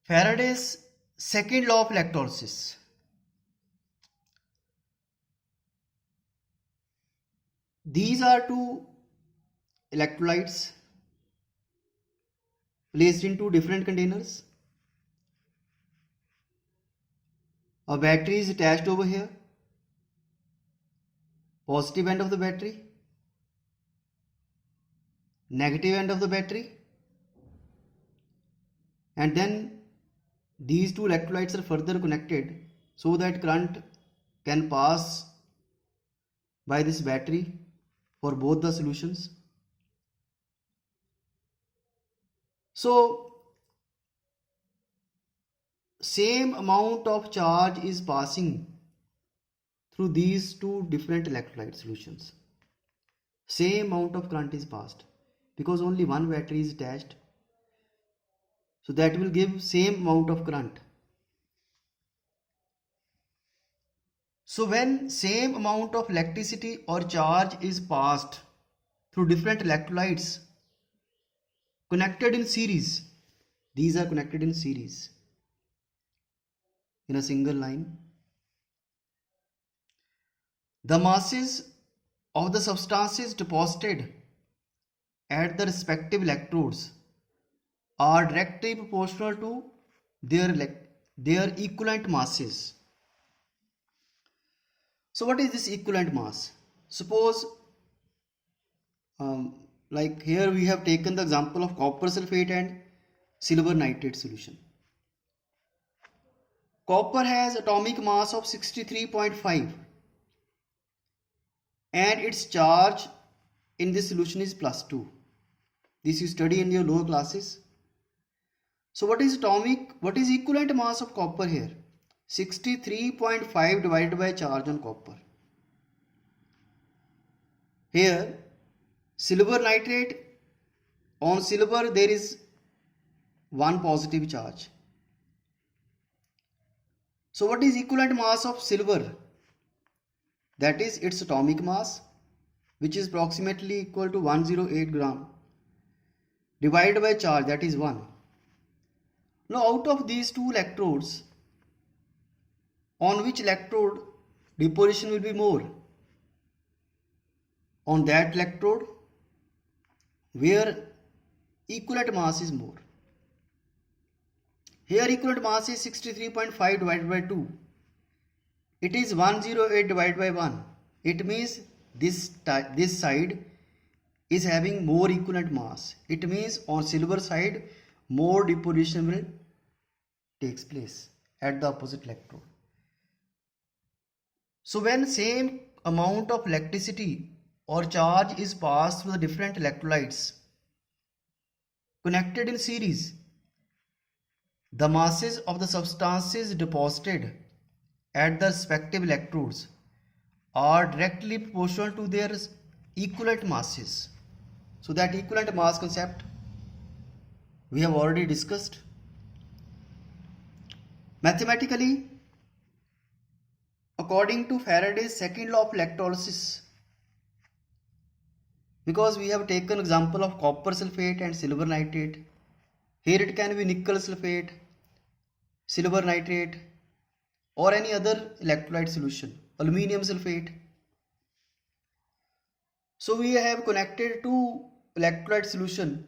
Faraday's second law of electrolysis. These are two electrolytes placed into different containers. A battery is attached over here. Positive end of the battery, negative end of the battery, and then these two electrolytes are further connected so that current can pass by this battery for both the solutions. So same amount of charge is passing through these two different electrolyte solutions. Same amount of current is passed because only one battery is attached. So that will give same amount of current. So when same amount of electricity or charge is passed through different electrolytes connected in series, these are connected in series in a single line, the masses of the substances deposited at the respective electrodes are directly proportional to their equivalent masses. So what is this equivalent mass? Suppose like here we have taken the example of copper sulfate and silver nitrate solution. Copper has atomic mass of 63.5 and its charge in this solution is +2. This you study in your lower classes. So what is equivalent mass of copper here? 63.5 divided by charge on copper. Here silver nitrate, on silver there is one positive charge. So what is equivalent mass of silver? That is its atomic mass, which is approximately equal to 108 gram, divided by charge, that is 1. Now out of these two electrodes, on which electrode deposition will be more? On that electrode where equivalent mass is more. Here equivalent mass is 63.5 divided by 2. It is 108 divided by 1. It means this side is having more equivalent mass. It means on silver side more deposition will takes place at the opposite electrode. So when same amount of electricity or charge is passed through the different electrolytes connected in series, the masses of the substances deposited at the respective electrodes are directly proportional to their equivalent masses. So that equivalent mass concept we have already discussed. Mathematically, according to Faraday's second law of electrolysis, because we have taken example of copper sulfate and silver nitrate, here it can be nickel sulfate, silver nitrate, or any other electrolyte solution, aluminium sulfate. So we have connected two electrolyte solution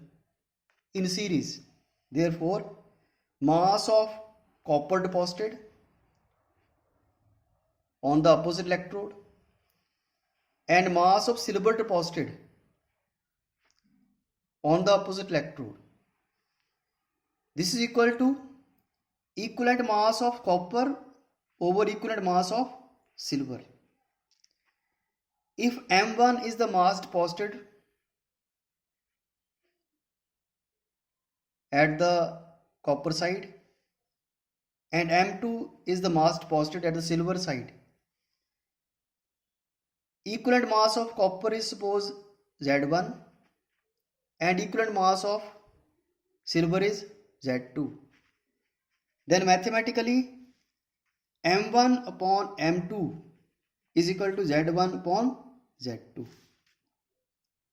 in series. Therefore, mass of copper deposited on the opposite electrode and mass of silver deposited on the opposite electrode. This is equal to equivalent mass of copper over equivalent mass of silver. If M1 is the mass deposited at the copper side and M2 is the mass deposited at the silver side, equivalent mass of copper is suppose Z1 and equivalent mass of silver is Z2. Then mathematically M1 upon M2 is equal to Z1 upon Z2.